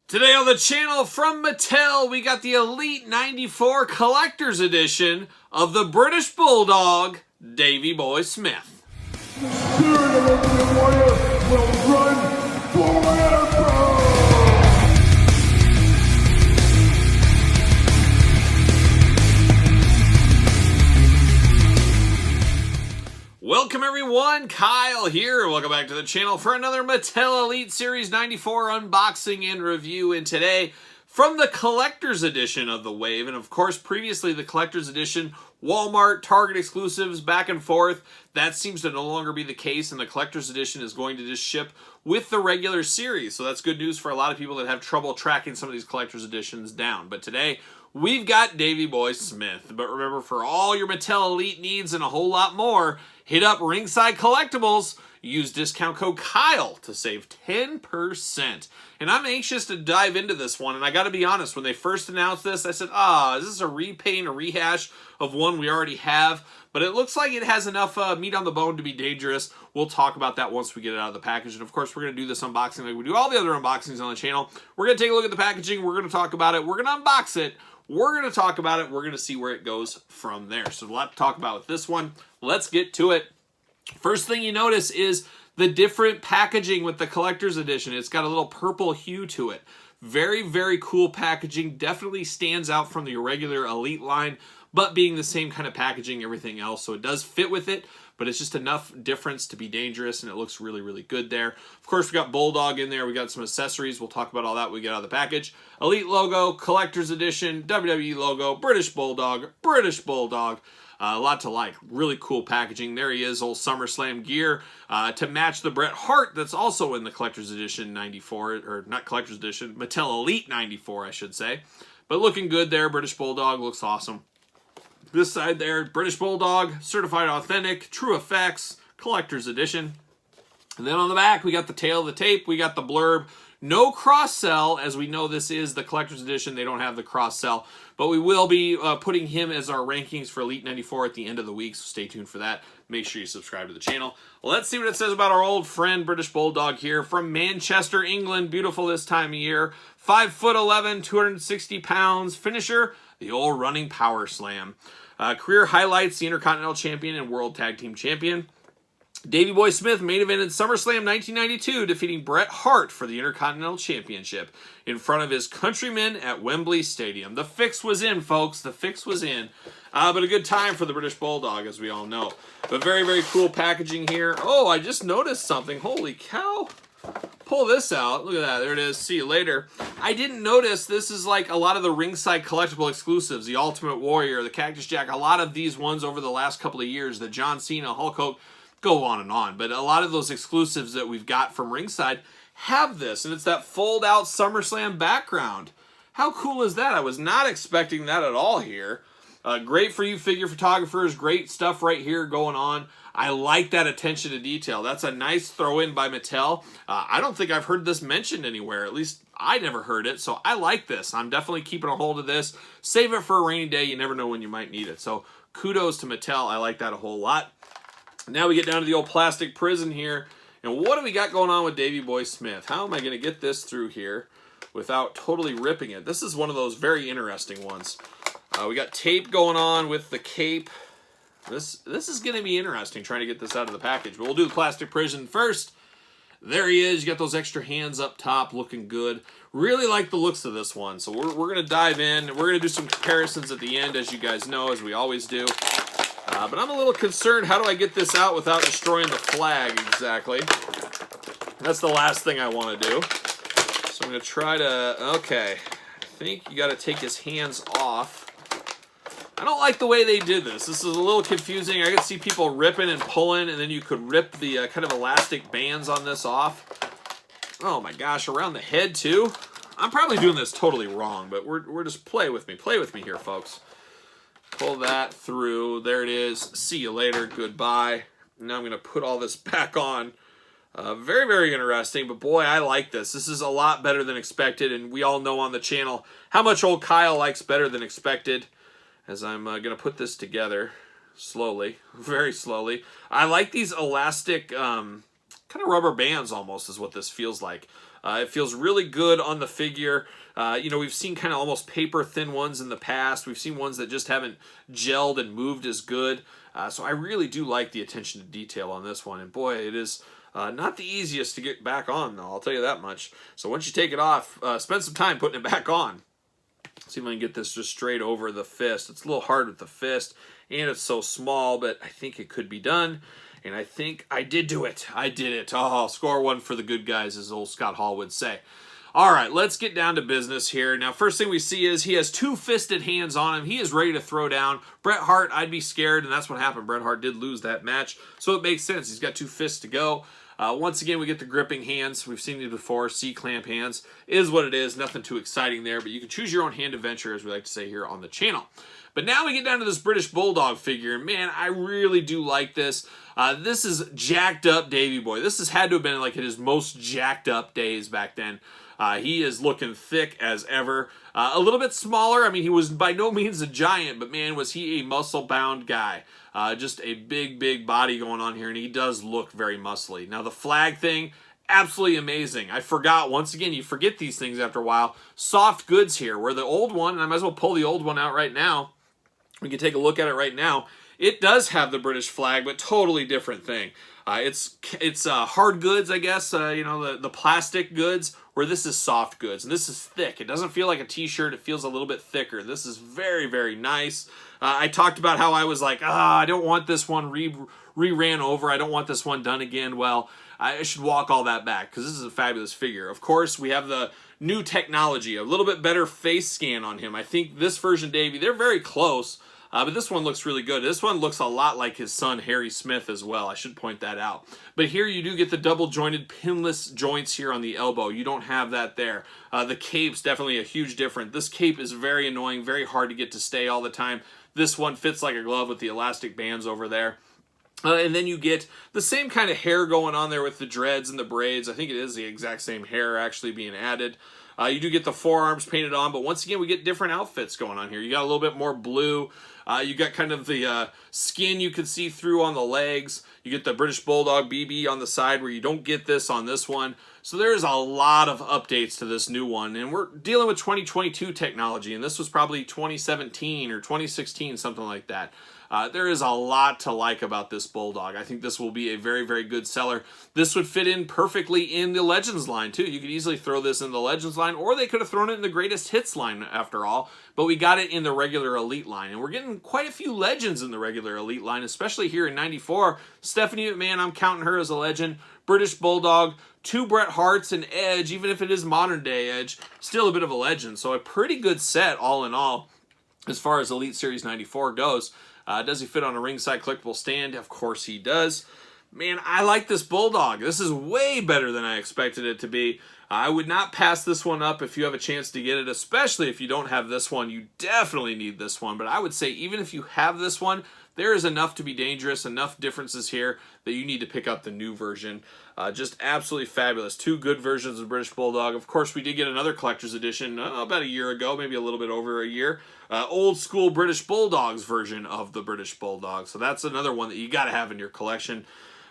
Today on the channel from Mattel, we got the Elite 94 Collector's Edition of the British Bulldog, Davey Boy Smith. The spirit of Ultimate Warrior will run forever! Welcome everyone, Kyle here. Welcome back to the channel for another Mattel Elite Series 94 unboxing and review. And today, from the Collector's Edition of the Wave, and of course previously the Collector's Edition, Walmart, Target exclusives, back and forth. That seems to no longer be the case, and the Collector's Edition is going to just ship with the regular series. So that's good news for a lot of people that have trouble tracking some of these Collector's Editions down. But today, we've got Davey Boy Smith. But remember, for all your Mattel Elite needs and a whole lot more, hit up Ringside Collectibles. Use discount code Kyle to save 10%. And I'm anxious to dive into this one. And I got to be honest, when they first announced this, I said, is this a repaint, a rehash of one we already have? But it looks like it has enough meat on the bone to be dangerous. We'll talk about that once we get it out of the package. And of course, we're going to do this unboxing like we do all the other unboxings on the channel. We're going to take a look at the packaging. We're going to talk about it. We're going to unbox it. We're going to talk about it. We're going to see where it goes from there. So a lot to talk about with this one. Let's get to it. First thing you notice is the different packaging with the Collector's Edition. It's got a little purple hue to it. Very, very cool packaging. Definitely stands out from the regular Elite line, but being the same kind of packaging, everything else. So it does fit with it, but it's just enough difference to be dangerous, and it looks really, really good there. Of course, we got Bulldog in there. We got some accessories. We'll talk about all that when we get out of the package. Elite logo, Collector's Edition, WWE logo, British Bulldog, British Bulldog. A lot to like. Really cool packaging. There he is, old SummerSlam gear to match the Bret Hart that's also in the Collector's Edition 94, or not Collector's Edition, Mattel Elite 94, I should say. But looking good there. British Bulldog looks awesome. This side there, British Bulldog, certified authentic, true effects, Collector's Edition. And then on the back, we got the tail of the tape. We got the blurb. No cross-sell, as we know this is the Collector's Edition. They don't have the cross-sell. But we will be putting him as our rankings for Elite 94 at the end of the week, so stay tuned for that. Make sure you subscribe to the channel. Let's see what it says about our old friend, British Bulldog here from Manchester, England. Beautiful this time of year. 5'11", 260 pounds. Finisher, the old running power slam. Career highlights, the Intercontinental Champion and World Tag Team Champion. Davey Boy Smith main evented SummerSlam 1992, defeating Bret Hart for the Intercontinental Championship in front of his countrymen at Wembley Stadium. The fix was in, folks. The fix was in. But a good time for the British Bulldog, as we all know. But very, very cool packaging here. Oh, I just noticed something. Holy cow. Pull this out. Look at that. There it is. See you later. I didn't notice this is like a lot of the Ringside collectible exclusives. The Ultimate Warrior, the Cactus Jack. A lot of these ones over the last couple of years. The John Cena, Hulk Hogan. Go on and on, but a lot of those exclusives that we've got from Ringside have this, and it's that fold-out SummerSlam background. How cool is that? I was not expecting that at all here. Great for you figure photographers. Great stuff right here going on. I like that attention to detail. That's a nice throw-in by Mattel. I don't think I've heard this mentioned anywhere. At least I never heard it, so I like this. I'm definitely keeping a hold of this. Save it for a rainy day. You never know when you might need it. So kudos to Mattel. I like that a whole lot. Now we get down to the old plastic prison here. And what do we got going on with Davey Boy Smith? How am I going to get this through here without totally ripping it? This is one of those very interesting ones. We got tape going on with the cape. This is going to be interesting trying to get this out of the package. But we'll do the plastic prison first. There he is. You got those extra hands up top looking good. Really like the looks of this one. So we're going to dive in. We're going to do some comparisons at the end, as you guys know, as we always do. But I'm a little concerned, how do I get this out without destroying the flag exactly? That's the last thing I want to do. So I'm going to try to, okay, I think you got to take his hands off. I don't like the way they did this. This is a little confusing. I could see people ripping and pulling, and then you could rip the kind of elastic bands on this off. Oh my gosh, around the head too? I'm probably doing this totally wrong, but we're just play with me here, folks. Pull that through. There it is. See you later. Goodbye. Now I'm going to put all this back on. Very, very interesting. But boy, I like this. This is a lot better than expected. And we all know on the channel how much old Kyle likes better than expected. As I'm going to put this together slowly. Very slowly. I like these elastic kind of rubber bands almost is what this feels like. It feels really good on the figure. You know, we've seen kind of almost paper thin ones in the past. We've seen ones that just haven't gelled and moved as good. So I really do like the attention to detail on this one. And boy, it is not the easiest to get back on, though, I'll tell you that much. So once you take it off, spend some time putting it back on. See if I can get this just straight over the fist. It's a little hard with the fist, and it's so small, but I think it could be done. And I think I did do it. I did it. Oh, score one for the good guys, as old Scott Hall would say. All right, let's get down to business here. Now, first thing we see is he has two-fisted hands on him. He is ready to throw down. Bret Hart, I'd be scared, and that's what happened. Bret Hart did lose that match, so it makes sense. He's got two fists to go. Once again, we get the gripping hands. We've seen it before. C-clamp hands is what it is. Nothing too exciting there, but you can choose your own hand adventure, as we like to say here on the channel. But now we get down to this British Bulldog figure. Man, I really do like this. This is jacked up Davey Boy. This has had to have been like in his most jacked up days back then. He is looking thick as ever. A little bit smaller. I mean, he was by no means a giant, but man, was he a muscle-bound guy. Just a big body going on here, and he does look very muscly. Now, the flag thing, absolutely amazing. I forgot, once again, you forget these things after a while. Soft goods here, where the old one, and I might as well pull the old one out right now. We can take a look at it right now. It does have the British flag, but totally different thing. It's hard goods, I guess, you know, the plastic goods, where this is soft goods. And this is thick. It doesn't feel like a t-shirt. It feels a little bit thicker. This is very nice. I talked about how I was like, I don't want this one re-ran over. I don't want this one done again. Well, I should walk all that back because this is a fabulous figure. Of course, we have the new technology, a little bit better face scan on him. I think this version, Davey, they're very close. But this one looks really good. This one looks a lot like his son, Harry Smith, as well. I should point that out. But here you do get the double-jointed pinless joints here on the elbow. You don't have that there. The cape's definitely a huge difference. This cape is very annoying, very hard to get to stay all the time. This one fits like a glove with the elastic bands over there. And then you get the same kind of hair going on there with the dreads and the braids. I think it is the exact same hair actually being added. You do get the forearms painted on, but once again, we get different outfits going on here. You got a little bit more blue. You got kind of the skin you can see through on the legs. You get the British Bulldog BB on the side where you don't get this on this one. So there's a lot of updates to this new one. And we're dealing with 2022 technology, and this was probably 2017 or 2016, something like that. There is a lot to like about this Bulldog. I think this will be a very good seller. This would fit in perfectly in the Legends line, too. You could easily throw this in the Legends line, or they could have thrown it in the Greatest Hits line, after all. But we got it in the regular Elite line, and we're getting quite a few Legends in the regular Elite line, especially here in 94. Stephanie McMahon, I'm counting her as a legend. British Bulldog, 2 Bret Harts, and Edge, even if it is modern-day Edge, still a bit of a legend. So a pretty good set, all in all, as far as Elite Series 94 goes. Does he fit on a ringside collectible stand? Of course he does. Man, I like this Bulldog. This is way better than I expected it to be. I would not pass this one up if you have a chance to get it, especially if you don't have this one. You definitely need this one. But I would say even if you have this one, there is enough to be dangerous, enough differences here that you need to pick up the new version. Just absolutely fabulous. 2 good versions of British Bulldog. Of course, we did get another collector's edition about a year ago, maybe a little bit over a year. Old school British Bulldogs version of the British Bulldog. So that's another one that you got to have in your collection.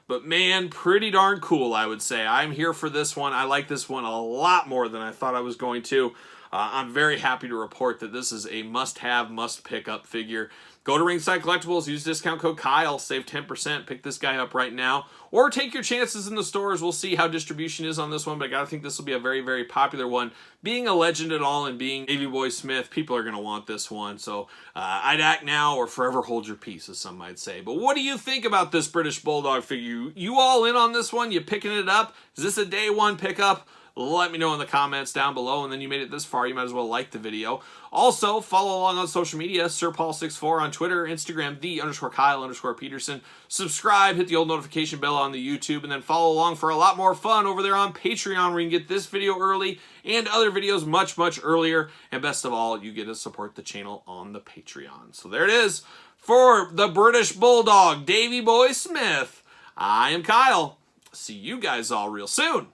But man, pretty darn cool, I would say. I'm here for this one. I like this one a lot more than I thought I was going to. I'm very happy to report that this is a must-have, must-pick-up figure. Go to Ringside Collectibles, use discount code Kyle, save 10%, pick this guy up right now. Or take your chances in the stores. We'll see how distribution is on this one, but I gotta think this will be a very popular one. Being a legend at all and being Davey Boy Smith, people are gonna want this one. So I'd act now or forever hold your peace, as some might say. But what do you think about this British Bulldog figure? You all in on this one? You picking it up? Is this a day one pickup? Let me know in the comments down below, and then you made it this far, you might as well like the video. Also, follow along on social media, SirPaul64 on Twitter, Instagram, _Kyle_Peterson. Subscribe, hit the old notification bell on the YouTube, and then follow along for a lot more fun over there on Patreon, where you can get this video early and other videos much earlier. And best of all, you get to support the channel on the Patreon. So there it is for the British Bulldog, Davey Boy Smith. I am Kyle. See you guys all real soon.